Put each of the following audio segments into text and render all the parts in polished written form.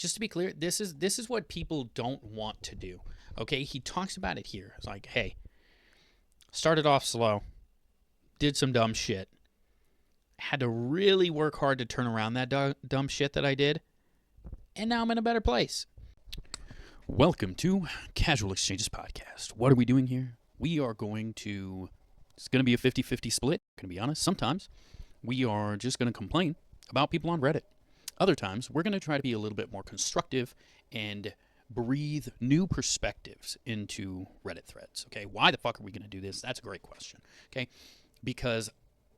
just to be clear, this is what people don't want to do. Okay, he talks about it here. It's like, hey, started off slow, did some dumb shit, had to really work hard to turn around that dumb shit that I did, and now I'm in a better place. Welcome to Casual Exchanges Podcast. What are we doing here? We are going to, it's going to be a 50-50 split, going to be honest. Sometimes we are just going to complain about people on Reddit. Other times, we're going to try to be a little bit more constructive and breathe new perspectives into Reddit threads. Okay, why the fuck are we going to do this? That's a great question. Okay, because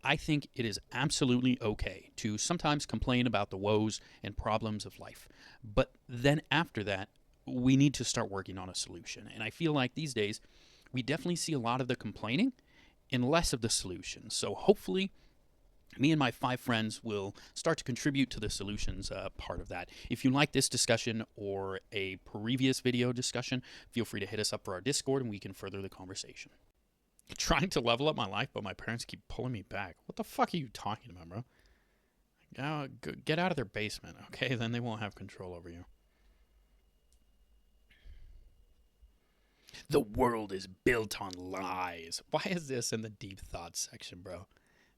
I think it is absolutely okay to sometimes complain about the woes and problems of life. But then after that, we need to start working on a solution. And I feel like these days, we definitely see a lot of the complaining and less of the solutions. So hopefully, me and my 5 friends will start to contribute to the solutions part of that. If you like this discussion or a previous video discussion, feel free to hit us up for our Discord and we can further the conversation. Trying to level up my life, but my parents keep pulling me back. What the fuck are you talking about, bro? Get out of their basement, okay? Then they won't have control over you. The world is built on lies. Why is this in the deep thoughts section, bro?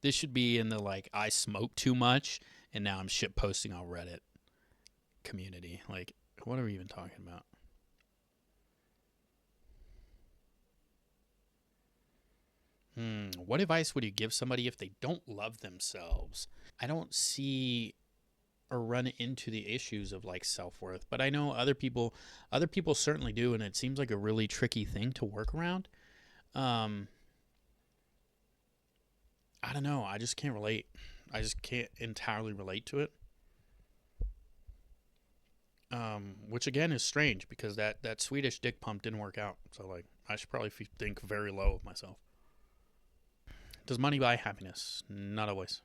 This should be in the, like, I smoke too much, and now I'm shit posting on Reddit community. Like, what are we even talking about? What advice would you give somebody if they don't love themselves? I don't see or run into the issues of, like, self-worth, but I know other people certainly do, and it seems like a really tricky thing to work around. I don't know. I just can't relate. I just can't entirely relate to it. Which again is strange because that Swedish dick pump didn't work out. So, like, I should probably think very low of myself. Does money buy happiness? Not always.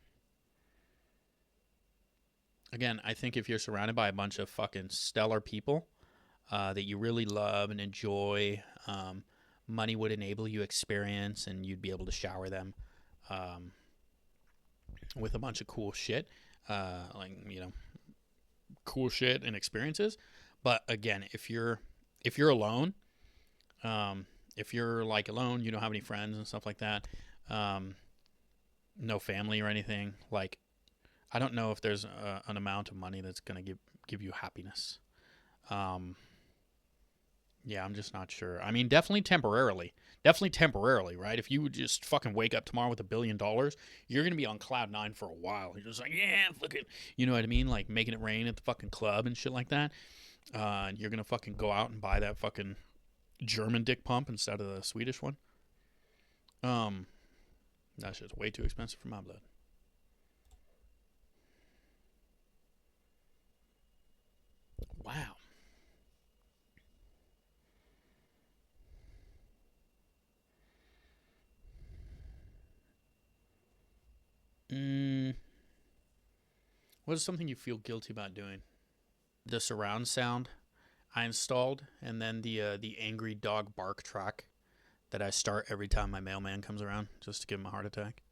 Again, I think if you're surrounded by a bunch of fucking stellar people that you really love and enjoy, money would enable you experience and you'd be able to shower them with a bunch of cool shit, cool shit and experiences. But again, if you're alone, if you're like alone, you don't have any friends and stuff like that, no family or anything, like, I don't know if there's an amount of money that's going to give you happiness. Yeah, I'm just not sure. I mean, definitely temporarily, right? If you just fucking wake up tomorrow with $1 billion, you're going to be on cloud 9 for a while. You're just like, yeah, fuck it. You know what I mean? Like making it rain at the fucking club and shit like that. And you're going to fucking go out and buy that fucking German dick pump instead of the Swedish one. That shit's way too expensive for my blood. Wow. What is something you feel guilty about doing? The surround sound I installed, and then the angry dog bark track that I start every time my mailman comes around, just to give him a heart attack.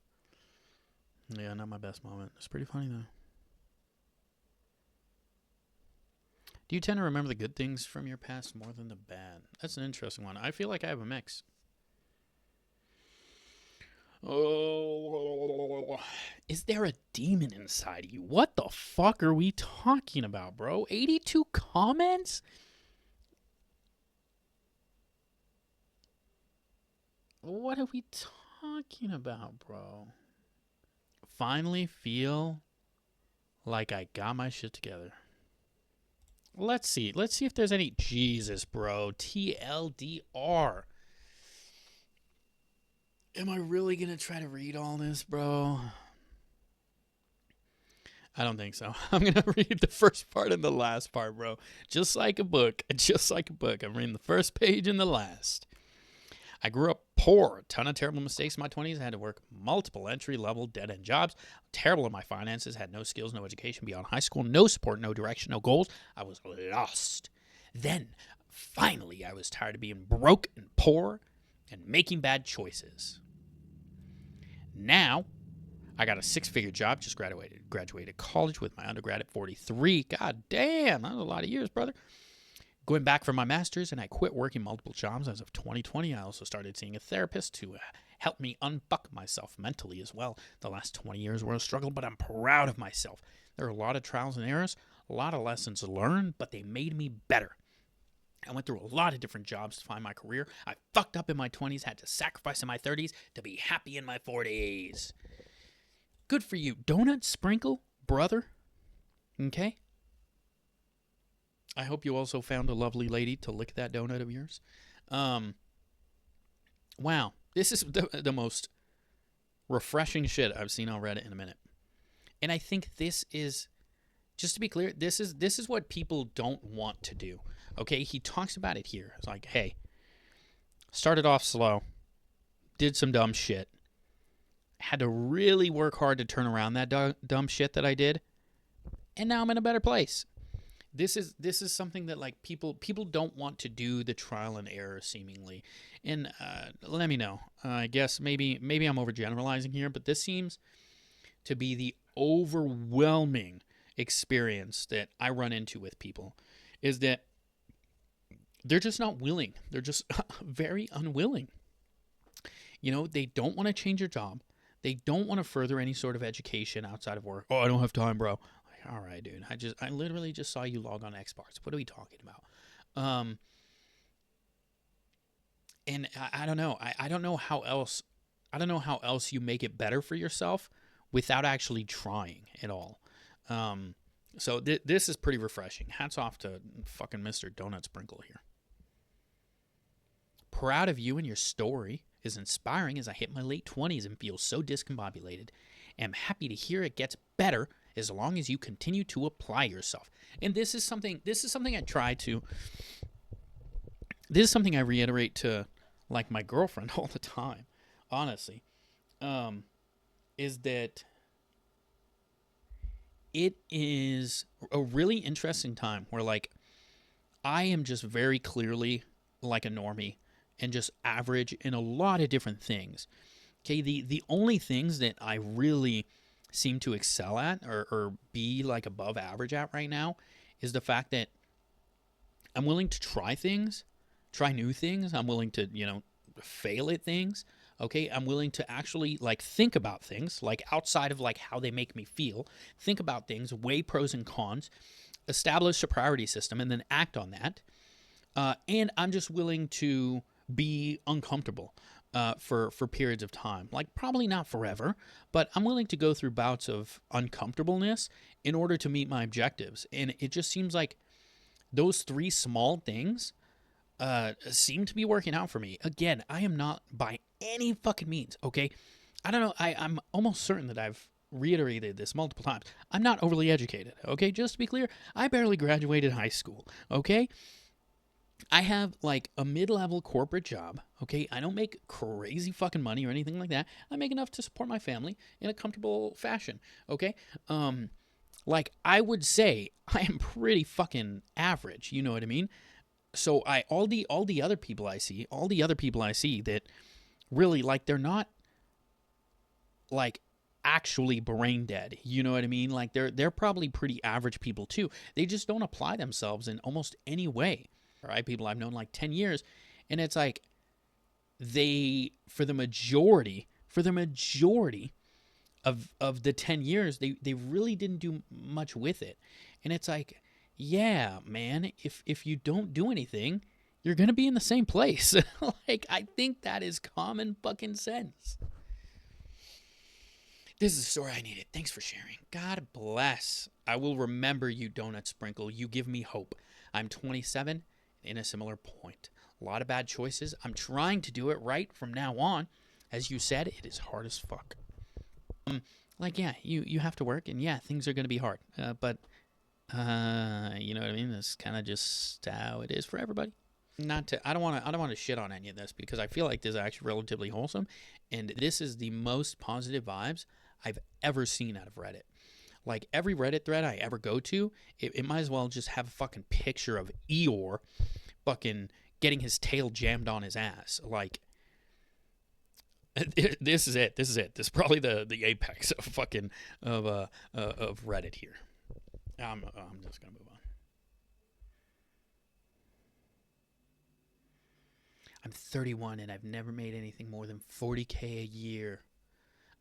Yeah, not my best moment. It's pretty funny though. Do you tend to remember the good things from your past more than the bad? That's an interesting one. I feel like I have a mix. Oh, is there a demon inside of you? What the fuck are we talking about, bro? 82 comments? What are we talking about, bro? Finally feel like I got my shit together. Let's see if there's any. Jesus, bro. TLDR. Am I really going to try to read all this, bro? I don't think so. I'm going to read the first part and the last part, bro. Just like a book. I'm reading the first page and the last. I grew up poor. A ton of terrible mistakes in my 20s. I had to work multiple entry-level dead-end jobs. Terrible in my finances. Had no skills, no education beyond high school. No support, no direction, no goals. I was lost. Then, finally, I was tired of being broke and poor and making bad choices. Now, I got a 6-figure job, just graduated college with my undergrad at 43. God damn, that was a lot of years, brother. Going back for my master's, and I quit working multiple jobs as of 2020. I also started seeing a therapist to help me unfuck myself mentally as well. The last 20 years were a struggle, but I'm proud of myself. There are a lot of trials and errors, a lot of lessons learned, but they made me better. I went through a lot of different jobs to find my career. I fucked up in my 20s, had to sacrifice in my 30s to be happy in my 40s. Good for you. Donut sprinkle, brother. Okay? I hope you also found a lovely lady to lick that donut of yours. Wow. This is the most refreshing shit I've seen on Reddit in a minute. And I think this is, just to be clear, this is what people don't want to do. Okay? He talks about it here. It's like, hey, started off slow, did some dumb shit, had to really work hard to turn around that dumb shit that I did, and now I'm in a better place. This is something that like people don't want to do, the trial and error seemingly. And let me know. I guess maybe I'm overgeneralizing here, but this seems to be the overwhelming experience that I run into with people, is that they're just not willing. They're just very unwilling. You know, they don't want to change their job. They don't want to further any sort of education outside of work. Oh, I don't have time, bro. All right, dude. I literally just saw you log on Xbox. What are we talking about? And I don't know. I don't know how else. I don't know how else you make it better for yourself without actually trying at all. So this is pretty refreshing. Hats off to fucking Mr. Donut Sprinkle here. Proud of you and your story is inspiring as I hit my late 20s and feel so discombobulated. I'm happy to hear it gets better as long as you continue to apply yourself. And this is something I try to, this is something I reiterate to like my girlfriend all the time, honestly, is that it is a really interesting time where like I am just very clearly like a normie and just average in a lot of different things. Okay, the only things that I really seem to excel at or be like above average at right now is the fact that I'm willing to try things, try new things. I'm willing to, fail at things. Okay, I'm willing to actually like think about things like outside of like how they make me feel, think about things, weigh pros and cons, establish a priority system, and then act on that. And I'm just willing to be uncomfortable for periods of time. Like probably not forever, but I'm willing to go through bouts of uncomfortableness in order to meet my objectives. And it just seems like those 3 small things seem to be working out for me. Again, I am not by any fucking means, okay? I don't know. I'm almost certain that I've reiterated this multiple times. I'm not overly educated, okay? Just to be clear, I barely graduated high school, okay? I have like a mid-level corporate job, okay? I don't make crazy fucking money or anything like that. I make enough to support my family in a comfortable fashion, okay? Like I would say I am pretty fucking average, you know what I mean? So all the other people I see that really like they're not like actually brain dead, you know what I mean? Like they're probably pretty average people too. They just don't apply themselves in almost any way. Right, people I've known like 10 years, and it's like they, for the majority of the 10 years, they really didn't do much with it. And it's like, yeah, man, if you don't do anything, you're gonna be in the same place. Like, I think that is common fucking sense. This is the story I needed. Thanks for sharing. God bless. I will remember you, Donut Sprinkle. You give me hope. I'm 27. In a similar point. A lot of bad choices. I'm trying to do it right from now on. As you said, it is hard as fuck. Yeah, you have to work, and yeah, things are going to be hard. But you know what I mean? That's kind of just how it is for everybody. I don't want to shit on any of this because I feel like this is actually relatively wholesome, and this is the most positive vibes I've ever seen out of Reddit. Like, every Reddit thread I ever go to, it might as well just have a fucking picture of Eeyore fucking getting his tail jammed on his ass. Like, This is it. This is it. This is probably the apex of fucking of Reddit here. I'm just gonna move on. I'm 31 and I've never made anything more than 40K a year.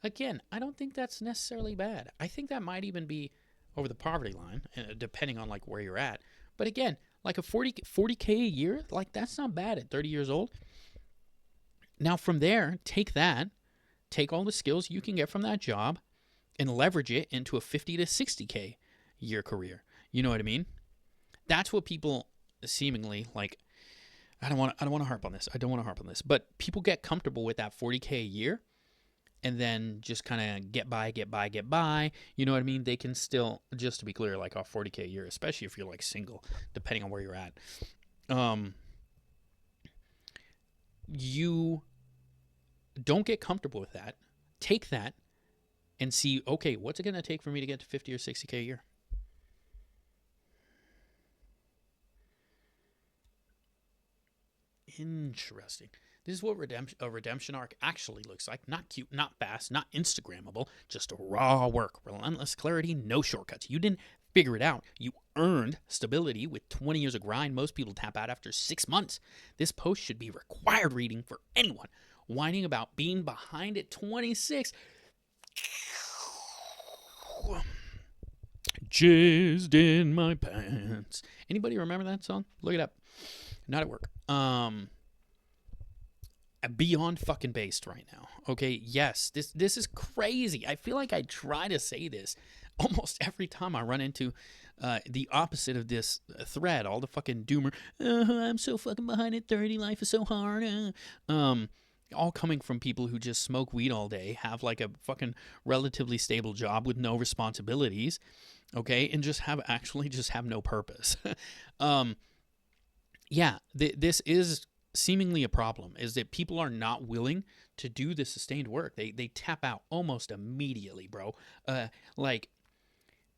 Again, I don't think that's necessarily bad. I think that might even be over the poverty line, depending on like where you're at. But again, like a 40K a year, like that's not bad at 30 years old. Now from there, take all the skills you can get from that job and leverage it into a 50 to 60K year career. You know what I mean? That's what people seemingly like. I don't want to harp on this. I don't want to harp on this. But people get comfortable with that 40K a year and then just kind of get by. You know what I mean? They can still, just to be clear, like off 40K a year, especially if you're like single, depending on where you're at. You don't get comfortable with that. Take that and see, okay, what's it going to take for me to get to 50 or 60K a year? Interesting. This is what a redemption arc actually looks like. Not cute, not fast, not Instagrammable, just raw work, relentless clarity, no shortcuts. You didn't figure it out. You earned stability with 20 years of grind. Most people tap out after 6 months. This post should be required reading for anyone whining about being behind at 26. Jizzed in my pants. Anybody remember that song? Look it up. Not at work. Beyond fucking based right now. Okay, yes, this is crazy. I feel like I try to say this almost every time I run into the opposite of this thread. All the fucking doomer. I'm so fucking behind at 30. Life is so hard. All coming from people who just smoke weed all day, have like a fucking relatively stable job with no responsibilities, okay, and just have no purpose. This is seemingly a problem, is that people are not willing to do the sustained work. They tap out almost immediately, bro. Like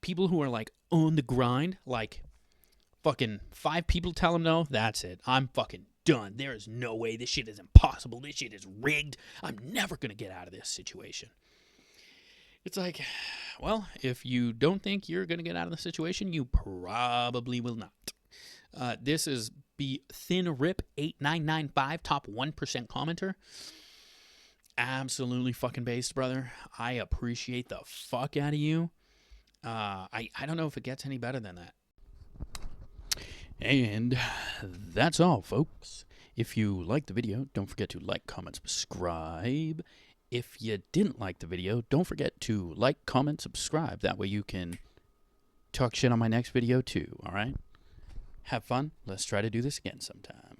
people who are like on the grind, like fucking 5 people tell them no, that's it. I'm fucking done. There is no way. This shit is impossible. This shit is rigged. I'm never going to get out of this situation. It's like, well, if you don't think you're going to get out of the situation, you probably will not. This is Thin Rip 8995, top 1% commenter. Absolutely fucking based, brother. I appreciate the fuck out of you. I don't know if it gets any better than that. And that's all, folks. If you liked the video, don't forget to like, comment, subscribe. If you didn't like the video, don't forget to like, comment, subscribe. That way you can talk shit on my next video too, all right? Have fun. Let's try to do this again sometime.